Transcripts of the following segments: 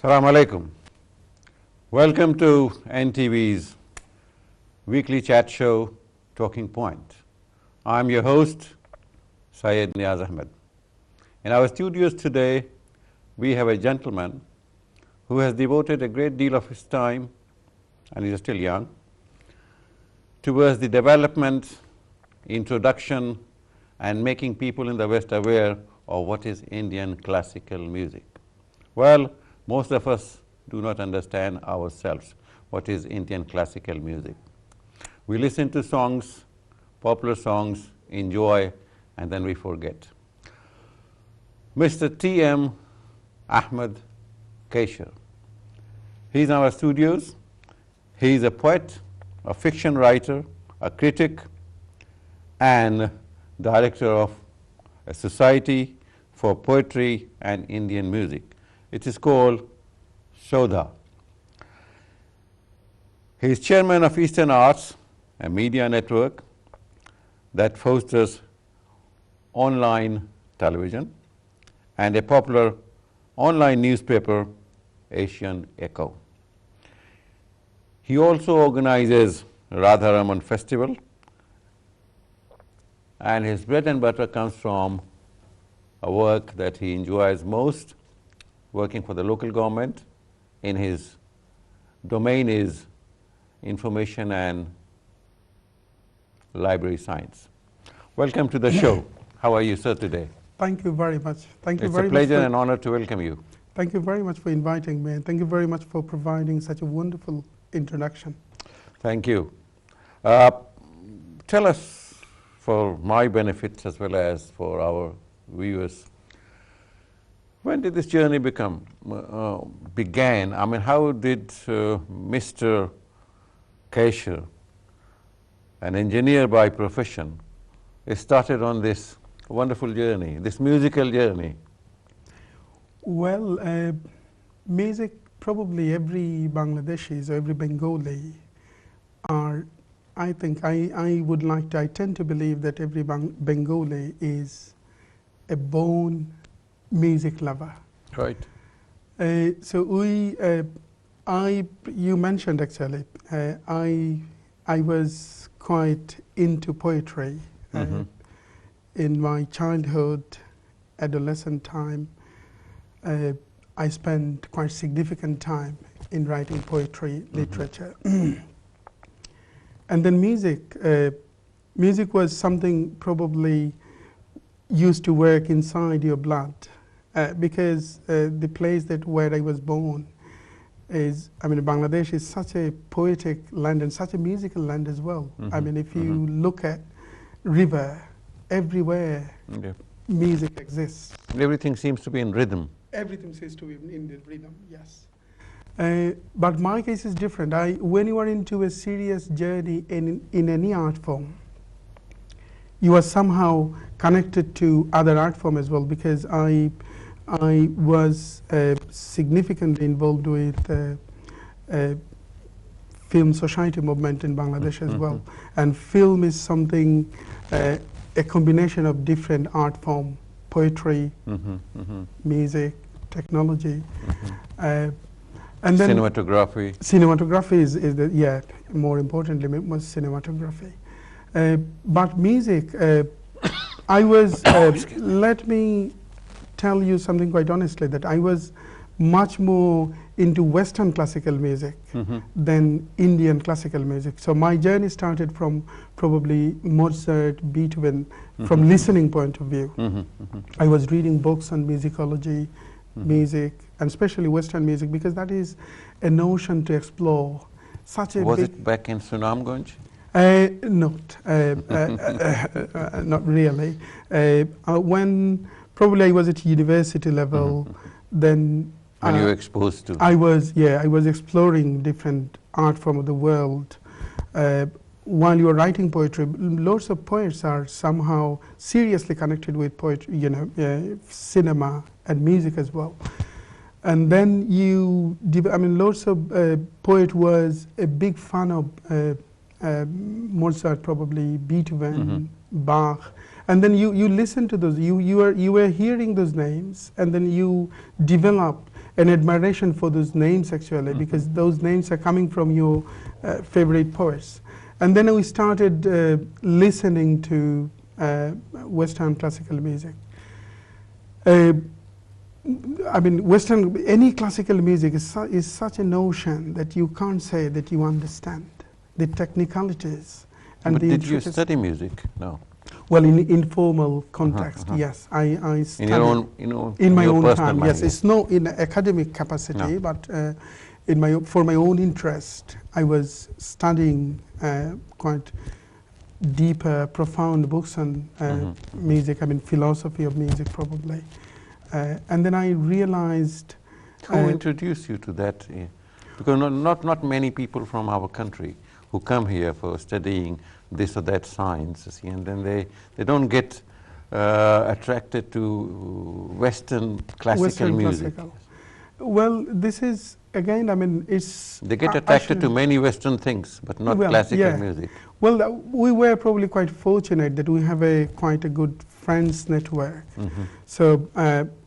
Assalamu alaikum. Welcome to NTV's weekly chat show, Talking Point. I'm your host, Syed Neaz Ahmed. In our studios today, we have a gentleman who has devoted a great deal of his time, and he's still young, towards the development, introduction, and making people in the West aware of what is Indian classical music. Well, most of us do not understand ourselves what is Indian classical music. We listen to songs, popular songs, enjoy, and then we forget. Mr. T.M. Ahmed Kaysher. He's in our studios. He's a poet, a fiction writer, a critic, and director of a society for poetry and Indian music. It is called Shodha. He is chairman of Eastern Arts, a media network that fosters online television and a popular online newspaper, Asian Echo. He also organizes Radha Raman Festival, and his bread and butter comes from a work that he enjoys most, working for the local government. In his domain is information and library science. Welcome to the show. How are you, sir, today? Thank you very much. Thank you very It's much. a pleasure and honor to welcome you. Thank you very much for inviting me, and thank you very much for providing such a wonderful introduction. Thank you. Tell us, for my benefit as well as for our viewers, when did this journey began? I mean, how did Mr. Kaysher, an engineer by profession, started on this wonderful journey, this musical journey? Well, music, probably every Bangladeshi or every Bengali are, I tend to believe that every Bengali is a born music lover. Right. You mentioned actually, I was quite into poetry in my childhood, adolescent time. I spent quite significant time in writing poetry, literature. And then music. Music was something probably used to work inside your blood. Because the place where I was born is, Bangladesh is such a poetic land and such a musical land as well. If you look at river, everywhere music exists. Everything seems to be in rhythm. Everything seems to be in the rhythm, yes. But my case is different. When you are into a serious journey in any art form, you are somehow connected to other art form as well, because I was significantly involved with film society movement in Bangladesh as well. And film is something, a combination of different art form, poetry, music, technology. And then cinematography. Cinematography is more importantly, was cinematography. But music, let me tell you something quite honestly, that I was much more into Western classical music than Indian classical music. So my journey started from probably Mozart, Beethoven, from listening point of view. I was reading books on musicology, music, and especially Western music, because that is a notion to explore. Was it back in Sunamganj? Not really. When probably I was at university level, then when you were exposed to? I was exploring different art form of the world. While you are writing poetry, lots of poets are somehow seriously connected with poetry, cinema and music as well. And then lots of poet was a big fan of Mozart, probably Beethoven, Bach, and then you listen to those. You were hearing those names, and then you develop an admiration for those names actually, because those names are coming from your favorite poets. And then we started listening to Western classical music. I mean, any classical music is such a notion that you can't say that you understand the technicalities. And but did you study music? No. Well, in informal context, yes. I studied. In your own, in my your own time, mind, yes. It's no in academic capacity, but for my own interest, I was studying quite deeper, profound books on music. I mean, philosophy of music, probably. And then I realized. Who introduced you to that? Because not many people from our country who come here for studying this or that science, and then they don't get attracted to Western classical music. Classical. Well, this is again. I mean, it's. They get attracted to many Western things, but not classical music. Well, we were probably quite fortunate that we have quite a good friends network. So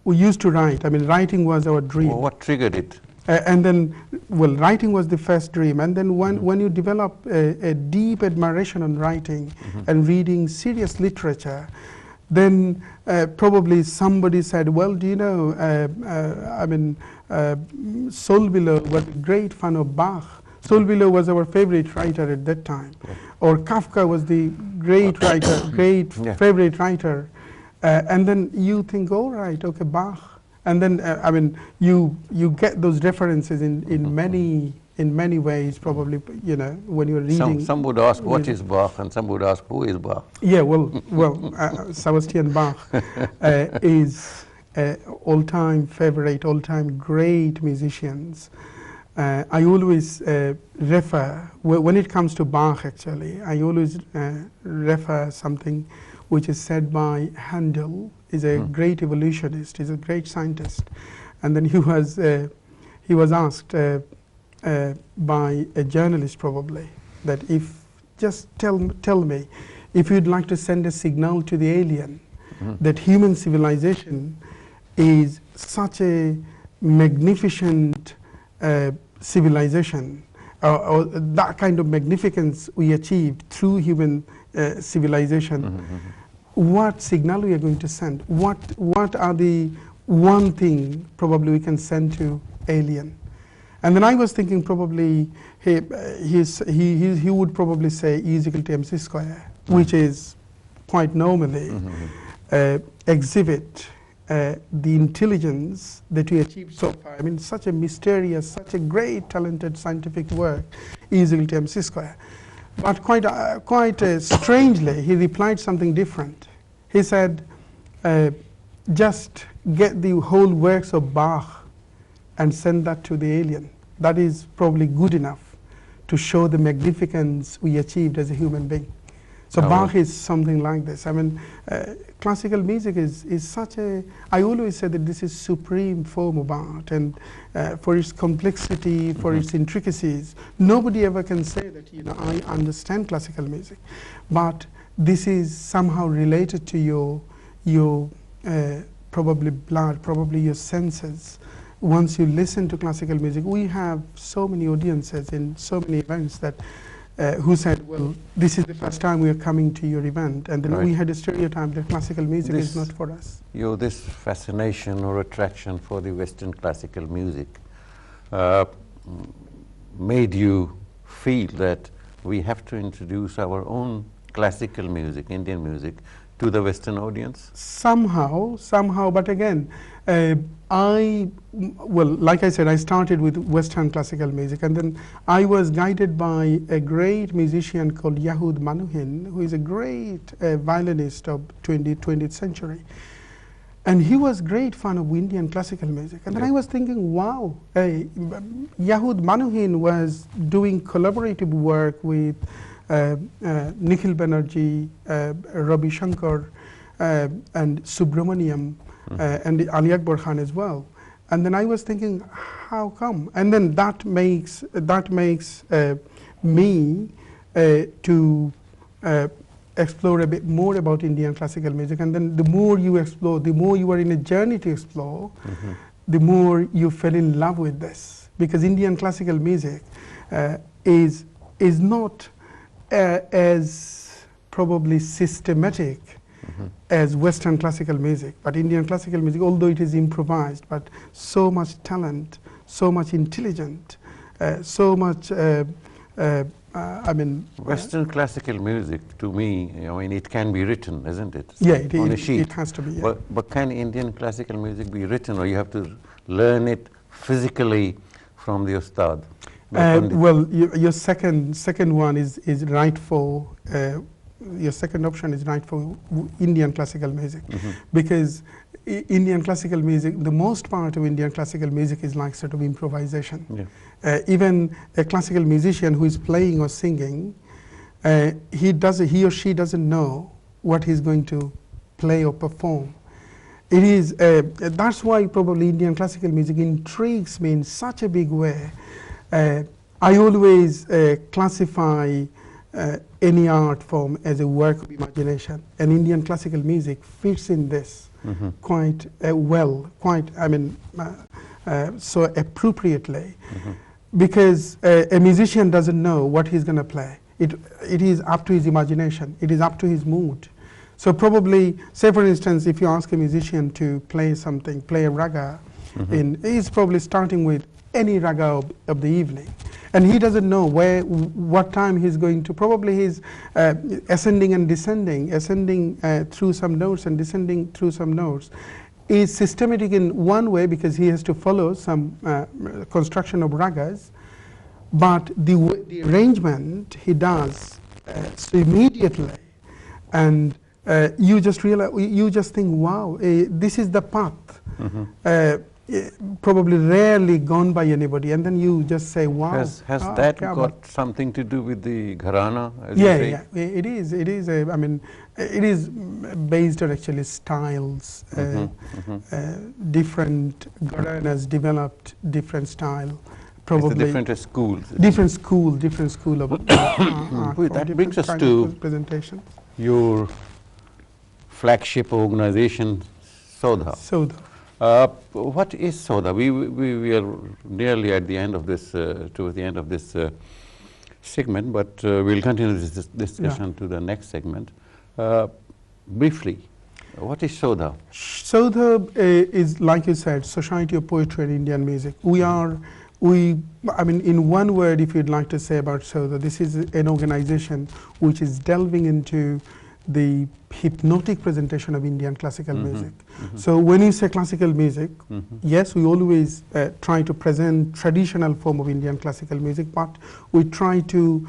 we used to write. I mean, writing was our dream. Well, what triggered it? And then, well, writing was the first dream. And then when you develop a deep admiration on writing and reading serious literature, then probably somebody said, well, do you know, I mean, Solvilo was a great fan of Bach. Solvilo was our favorite writer at that time. Or Kafka was the great writer, favorite writer. And then you think, all right, okay, Bach. And then, I mean, you get those references in many ways, probably, when you're reading. Some would ask, what is Bach? And some would ask, who is Bach? Yeah, well, Sebastian Bach is all-time favorite, all-time great musicians. I always refer, when it comes to Bach, actually, I always refer something which is said by Handel. Is a great evolutionist, he's a great scientist. And then he was asked by a journalist probably that just tell me, if you'd like to send a signal to the alien that human civilization is such a magnificent civilization, or that kind of magnificence we achieved through human civilization, what signal we are going to send? What are the one thing probably we can send to alien? And then I was thinking probably he would probably say E is equal to mc square, which is quite normally exhibit the intelligence that we achieved so far. I mean, such a mysterious, such a great, talented scientific work, E is equal to mc square. But quite strangely, he replied something different. He said, just get the whole works of Bach and send that to the alien. That is probably good enough to show the magnificence we achieved as a human being. So Bach is something like this. I mean, classical music is such a, I always say that this is supreme form of art, and for its complexity, for its intricacies, nobody ever can say that, I understand classical music. But this is somehow related to your probably blood, probably your senses. Once you listen to classical music, we have so many audiences in so many events that who said, well, this is the first time we are coming to your event, and then we had a stereotype that classical music is not for us. This fascination or attraction for the Western classical music made you feel that we have to introduce our own classical music, Indian music, to the Western audience? Somehow, but again, like I said, I started with Western classical music, and then I was guided by a great musician called Yahud Manuhin, who is a great violinist of 20th century. And he was great fan of Indian classical music. And then I was thinking, wow, Yahud Manuhin was doing collaborative work with Nikhil Banerjee, Ravi Shankar, and Subramaniam, and Ali Akbar Khan as well. And then I was thinking, how come? And then that makes me to explore a bit more about Indian classical music. And then the more you explore, the more you are in a journey to explore, the more you fell in love with this, because Indian classical music is not as probably systematic as Western classical music, but Indian classical music, although it is improvised, but so much talent, so much intelligent, so much. I mean, Western classical music, to me, I mean, it can be written, isn't it? Yeah, on a sheet. It has to be. Yeah. But can Indian classical music be written, or you have to learn it physically from the ustad? Well, your second one is right for your second option is right for Indian classical music, because Indian classical music, the most part of Indian classical music is like sort of improvisation. Yeah. Even a classical musician who is playing or singing, he or she doesn't know what he's going to play or perform. It is that's why probably Indian classical music intrigues me in such a big way. I always classify any art form as a work of imagination, and Indian classical music fits in this quite well, so appropriately, because a musician doesn't know what he's going to play. It is up to his imagination. It is up to his mood. So probably, say for instance, if you ask a musician to play something, play a raga, he's probably starting with any raga of the evening, and he doesn't know what time he's going to. Probably he's ascending and descending, ascending through some notes and descending through some notes. Is systematic in one way because he has to follow some construction of ragas, but the arrangement he does so immediately, and you just realize, you just think, wow, this is the path. Probably rarely gone by anybody, and then you just say, wow. Has that got something to do with the gharana? As yeah, you say? yeah, it is. It is. I mean, it is based on actually styles. Different gharanas developed different style. Probably different schools. Different school of art. That brings us to presentation. Your flagship organization, Sodha. Sodha. What is Sodha? We are nearly at the end of this, towards the end of this segment, but we'll continue this discussion to the next segment. Briefly, what is Sodha? Sodha is, like you said, Society of Poetry and Indian Music. I mean, in one word, if you'd like to say about Sodha, this is an organization which is delving into the hypnotic presentation of Indian classical music. So when you say classical music, yes, we always try to present traditional form of Indian classical music, but we try to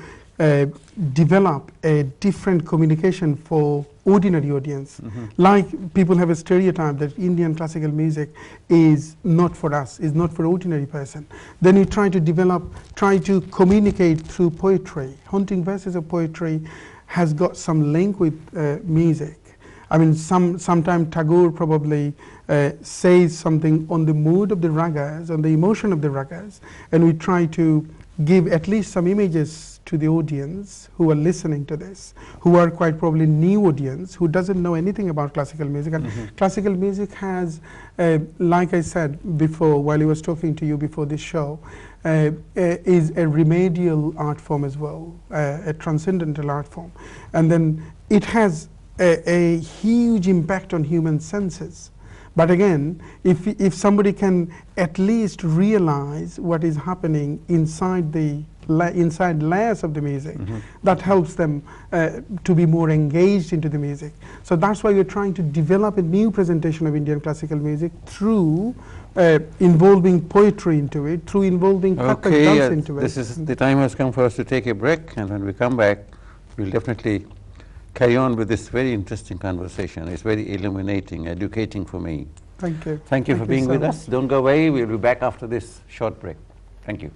develop a different communication for ordinary audience. Like people have a stereotype that Indian classical music is not for us, is not for ordinary person. Then we try to communicate through poetry. Haunting verses of poetry has got some link with music. I mean, sometimes Tagore probably says something on the mood of the ragas, on the emotion of the ragas, and we try to give at least some images to the audience who are listening to this, who are quite probably new audience, who doesn't know anything about classical music. And classical music has, like I said before, while I was talking to you before this show, is a remedial art form as well, a transcendental art form. And then it has a huge impact on human senses. But again, if somebody can at least realize what is happening inside the inside layers of the music, that helps them to be more engaged into the music. So that's why we're trying to develop a new presentation of Indian classical music through involving poetry into it, through involving Kathak dance into it. This is the time has come for us to take a break, and when we come back, we'll definitely carry on with this very interesting conversation. It's very illuminating, educating for me. Thank you. Thank you for being with us. Don't go away. We'll be back after this short break. Thank you.